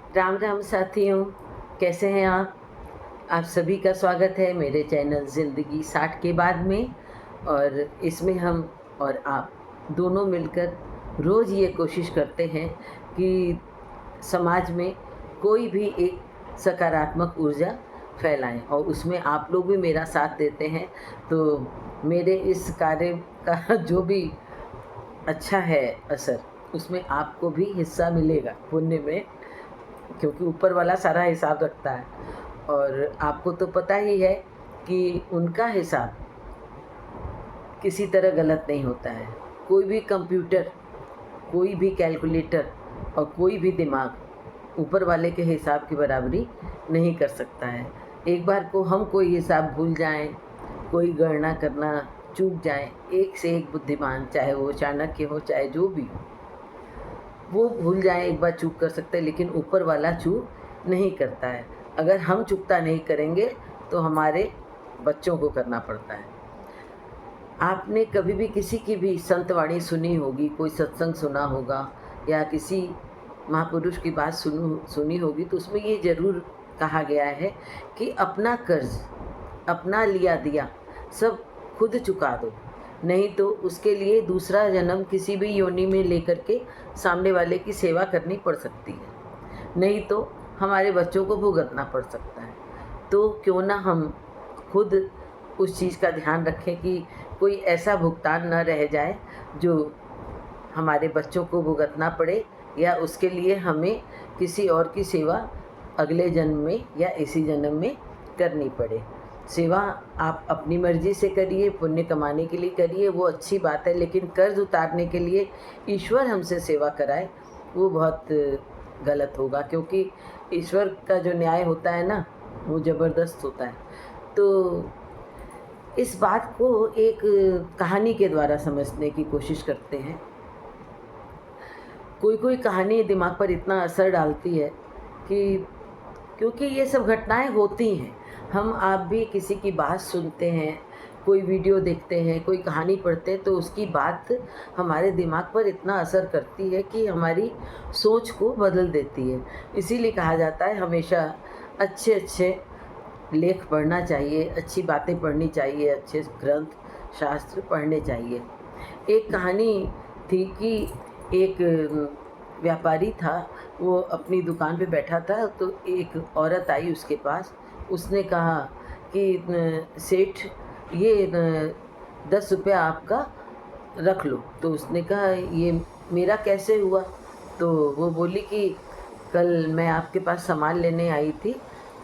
राम राम साथियों, कैसे हैं आप? आप सभी का स्वागत है मेरे चैनल ज़िंदगी 60 के बाद में। और इसमें हम और आप दोनों मिलकर रोज़ ये कोशिश करते हैं कि समाज में कोई भी एक सकारात्मक ऊर्जा फैलाएं, और उसमें आप लोग भी मेरा साथ देते हैं। तो मेरे इस कार्य का जो भी अच्छा है असर, उसमें आपको भी हिस्सा मिलेगा पुण्य में, क्योंकि ऊपर वाला सारा हिसाब रखता है। और आपको तो पता ही है कि उनका हिसाब किसी तरह गलत नहीं होता है। कोई भी कंप्यूटर, कोई भी कैलकुलेटर और कोई भी दिमाग ऊपर वाले के हिसाब की बराबरी नहीं कर सकता है। एक बार को हम कोई हिसाब भूल जाएं, कोई गणना करना चूक जाएं, एक से एक बुद्धिमान, चाहे वो चाणक्य हो चाहे जो भी हो, वो भूल जाएं, एक बार चूक कर सकते हैं, लेकिन ऊपर वाला चूक नहीं करता है। अगर हम चूकता नहीं करेंगे तो हमारे बच्चों को करना पड़ता है। आपने कभी भी किसी की भी संत वाणी सुनी होगी, कोई सत्संग सुना होगा या किसी महापुरुष की बात सुनी होगी, तो उसमें ये ज़रूर कहा गया है कि अपना कर्ज, अपना लिया दिया सब खुद चुका दो, नहीं तो उसके लिए दूसरा जन्म किसी भी योनि में लेकर के सामने वाले की सेवा करनी पड़ सकती है, नहीं तो हमारे बच्चों को भुगतना पड़ सकता है। तो क्यों ना हम खुद उस चीज़ का ध्यान रखें कि कोई ऐसा भुगतान न रह जाए जो हमारे बच्चों को भुगतना पड़े, या उसके लिए हमें किसी और की सेवा अगले जन्म में या इसी जन्म में करनी पड़े। सेवा आप अपनी मर्ज़ी से करिए, पुण्य कमाने के लिए करिए, वो अच्छी बात है, लेकिन कर्ज उतारने के लिए ईश्वर हमसे सेवा कराए, वो बहुत गलत होगा, क्योंकि ईश्वर का जो न्याय होता है ना, वो ज़बरदस्त होता है। तो इस बात को एक कहानी के द्वारा समझने की कोशिश करते हैं। कोई कोई कहानी दिमाग पर इतना असर डालती है कि, क्योंकि ये सब घटनाएं होती हैं, हम आप भी किसी की बात सुनते हैं, कोई वीडियो देखते हैं, कोई कहानी पढ़ते हैं, तो उसकी बात हमारे दिमाग पर इतना असर करती है कि हमारी सोच को बदल देती है। इसीलिए कहा जाता है हमेशा अच्छे अच्छे लेख पढ़ना चाहिए, अच्छी बातें पढ़नी चाहिए, अच्छे ग्रंथ शास्त्र पढ़ने चाहिए। एक कहानी थी कि एक व्यापारी था, वो अपनी दुकान पे बैठा था, तो एक औरत आई उसके पास। उसने कहा कि सेठ, ये 10 रुपये आपका रख लो। तो उसने कहा ये मेरा कैसे हुआ? तो वो बोली कि कल मैं आपके पास सामान लेने आई थी,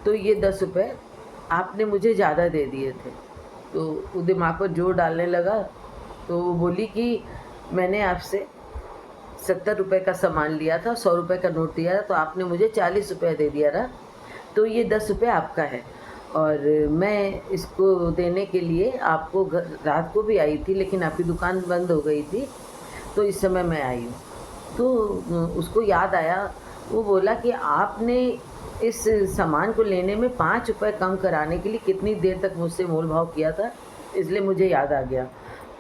तो ये 10 रुपये आपने मुझे ज़्यादा दे दिए थे। तो वो दिमाग पर जोर डालने लगा, तो वो बोली कि मैंने आपसे 70 रुपये का सामान लिया था, 100 रुपये का नोट दिया था, तो आपने मुझे 40 रुपये दे दिया था, तो ये 10 रुपये आपका है। और मैं इसको देने के लिए आपको रात को भी आई थी, लेकिन आपकी दुकान बंद हो गई थी, तो इस समय मैं आई हूँ। तो उसको याद आया, वो बोला कि आपने इस सामान को लेने में 5 रुपये कम कराने के लिए कितनी देर तक मुझसे मोल भाव किया था, इसलिए मुझे याद आ गया।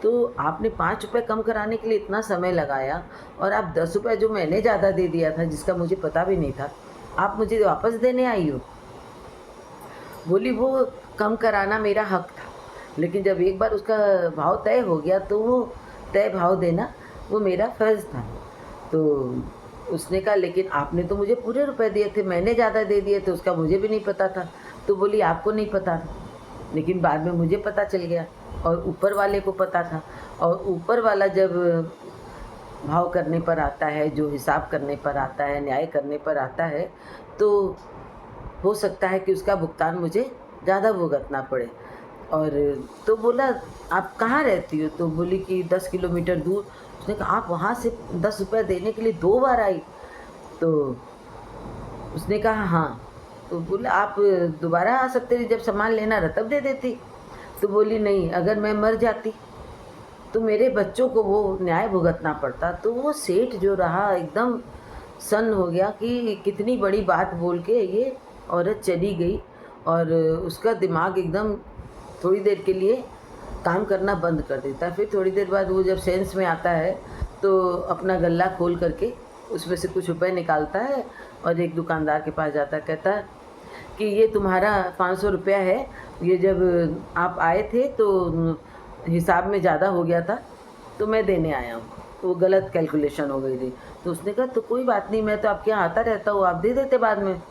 तो आपने 5 रुपये कम कराने के लिए इतना समय लगाया, और आप 10 रुपये जो मैंने ज़्यादा दे दिया था, जिसका मुझे पता भी नहीं था, आप मुझे वापस देने आई हो। बोली वो कम कराना मेरा हक था, लेकिन जब एक बार उसका भाव तय हो गया, तो वो तय भाव देना वो मेरा फ़र्ज़ था। तो उसने कहा लेकिन आपने तो मुझे पूरे रुपए दिए थे, मैंने ज़्यादा दे दिए थे, उसका मुझे भी नहीं पता था। तो बोली आपको नहीं पता था, लेकिन बाद में मुझे पता चल गया, और ऊपर वाले को पता था। और ऊपर वाला जब भाव करने पर आता है, जो हिसाब करने पर आता है, न्याय करने पर आता है, तो हो सकता है कि उसका भुगतान मुझे ज़्यादा भुगतना पड़े। और तो बोला आप कहाँ रहती हो? तो बोली कि 10 किलोमीटर दूर। उसने कहा आप वहाँ से 10 रुपये देने के लिए 2 बार आई? तो उसने कहा हाँ। तो बोला आप दोबारा आ सकते थे, जब सामान लेना रहा तब दे देती। तो बोली नहीं, अगर मैं मर जाती तो मेरे बच्चों को वो न्याय भुगतना पड़ता। तो वो सेठ जो रहा एकदम सन्न हो गया कि कितनी बड़ी बात बोल के ये औरत चली गई, और उसका दिमाग एकदम थोड़ी देर के लिए काम करना बंद कर देता है। फिर थोड़ी देर बाद वो जब सेंस में आता है, तो अपना गल्ला खोल करके उसमें से कुछ रुपए निकालता है और एक दुकानदार के पास जाता है, कहता है कि ये तुम्हारा 500 रुपया है, ये जब आप आए थे तो हिसाब में ज़्यादा हो गया था तो मैं देने आया हूँ, तो वो गलत कैलकुलेशन हो गई थी। तो उसने कहा तो कोई बात नहीं, मैं तो आपके यहाँ आता रहता हूँ, आप दे देते बाद में।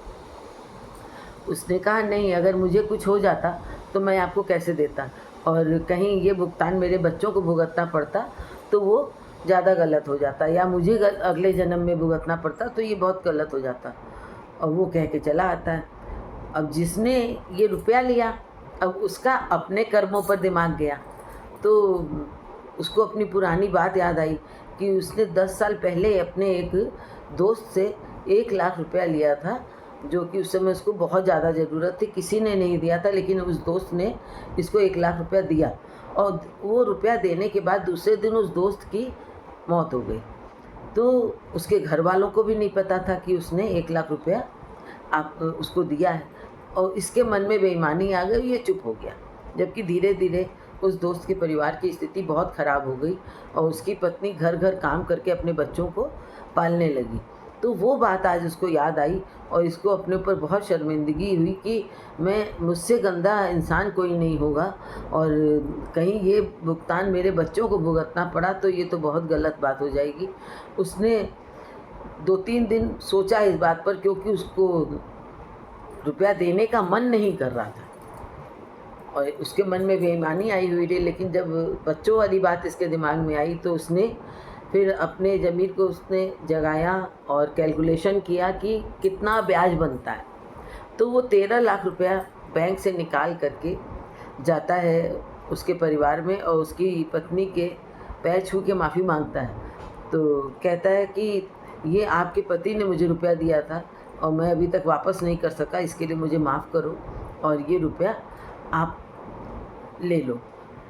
उसने कहा नहीं, अगर मुझे कुछ हो जाता तो मैं आपको कैसे देता, और कहीं ये भुगतान मेरे बच्चों को भुगतना पड़ता तो वो ज़्यादा गलत हो जाता, या मुझे अगले जन्म में भुगतना पड़ता तो ये बहुत गलत हो जाता। और वो कह के चला आता है। अब जिसने ये रुपया लिया, अब उसका अपने कर्मों पर दिमाग गया, तो उसको अपनी पुरानी बात याद आई कि उसने 10 साल पहले अपने एक दोस्त से 1 लाख रुपया लिया था, जो कि उस समय उसको बहुत ज़्यादा ज़रूरत थी, किसी ने नहीं दिया था, लेकिन उस दोस्त ने इसको 1 लाख रुपया दिया। और वो रुपया देने के बाद दूसरे दिन उस दोस्त की मौत हो गई। तो उसके घर वालों को भी नहीं पता था कि उसने 1 लाख रुपया आप उसको दिया है, और इसके मन में बेईमानी आ गई, ये चुप हो गया। जबकि धीरे धीरे उस दोस्त के परिवार की स्थिति बहुत ख़राब हो गई और उसकी पत्नी घर घर काम करके अपने बच्चों को पालने लगी। तो वो बात आज उसको याद आई और इसको अपने ऊपर बहुत शर्मिंदगी हुई कि मुझसे गंदा इंसान कोई नहीं होगा, और कहीं ये भुगतान मेरे बच्चों को भुगतना पड़ा तो ये तो बहुत गलत बात हो जाएगी। उसने 2-3 दिन सोचा इस बात पर, क्योंकि उसको रुपया देने का मन नहीं कर रहा था और उसके मन में बेईमानी आई हुई थी। लेकिन जब बच्चों वाली बात इसके दिमाग में आई तो उसने फिर अपने ज़मीर को उसने जगाया और कैलकुलेशन किया कि कितना ब्याज बनता है। तो वो 13 लाख रुपया बैंक से निकाल करके जाता है उसके परिवार में और उसकी पत्नी के पैर छू के माफ़ी मांगता है। तो कहता है कि ये आपके पति ने मुझे रुपया दिया था और मैं अभी तक वापस नहीं कर सका, इसके लिए मुझे माफ़ करो और ये रुपया आप ले लो।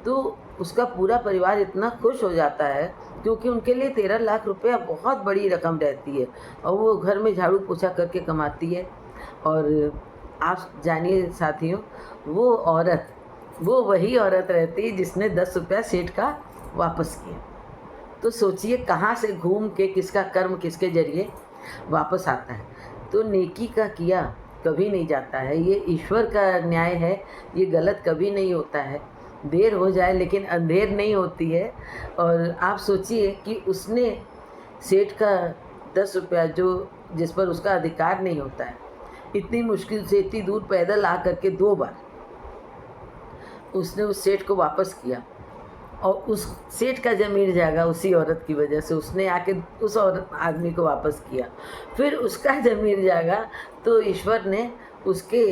तो उसका पूरा परिवार इतना खुश हो जाता है, क्योंकि उनके लिए 13 लाख रुपया बहुत बड़ी रकम रहती है और वो घर में झाड़ू पोछा करके कमाती है। और आप जानिए साथियों, वो वही औरत रहती है जिसने 10 रुपया सेठ का वापस किया। तो सोचिए कहाँ से घूम के किसका कर्म किसके ज़रिए वापस आता है। तो नेकी का किया कभी नहीं जाता है, ये ईश्वर का न्याय है, ये गलत कभी नहीं होता है। देर हो जाए लेकिन अंधेर नहीं होती है। और आप सोचिए कि उसने सेठ का 10 रुपया जिस पर उसका अधिकार नहीं होता है, इतनी मुश्किल से इतनी दूर पैदल आ करके 2 बार उसने उस सेठ को वापस किया, और उस सेठ का ज़मीर जागा उसी औरत की वजह से। उसने आके उस आदमी को वापस किया, फिर उसका ज़मीर जागा तो ईश्वर ने उसके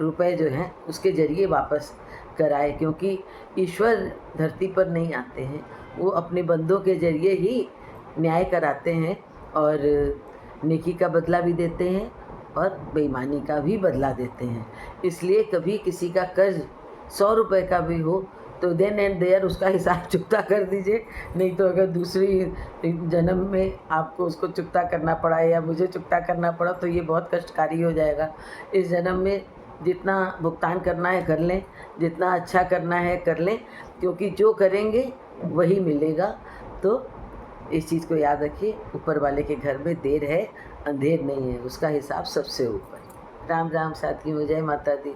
रुपए जो हैं उसके ज़रिए वापस कराए, क्योंकि ईश्वर धरती पर नहीं आते हैं, वो अपने बंदों के ज़रिए ही न्याय कराते हैं और नेकी का बदला भी देते हैं और बेईमानी का भी बदला देते हैं। इसलिए कभी किसी का कर्ज 100 रुपये का भी हो तो देन एंड देयर उसका हिसाब चुकता कर दीजिए, नहीं तो अगर दूसरी जन्म में आपको उसको चुकता करना पड़ा या मुझे चुकता करना पड़ा तो ये बहुत कष्टकारी हो जाएगा। इस जन्म में जितना भुगतान करना है कर लें, जितना अच्छा करना है कर लें, क्योंकि जो करेंगे वही मिलेगा। तो इस चीज़ को याद रखिए, ऊपर वाले के घर में देर है अंधेर नहीं है, उसका हिसाब सबसे ऊपर। राम राम साथियों, जय माता दी।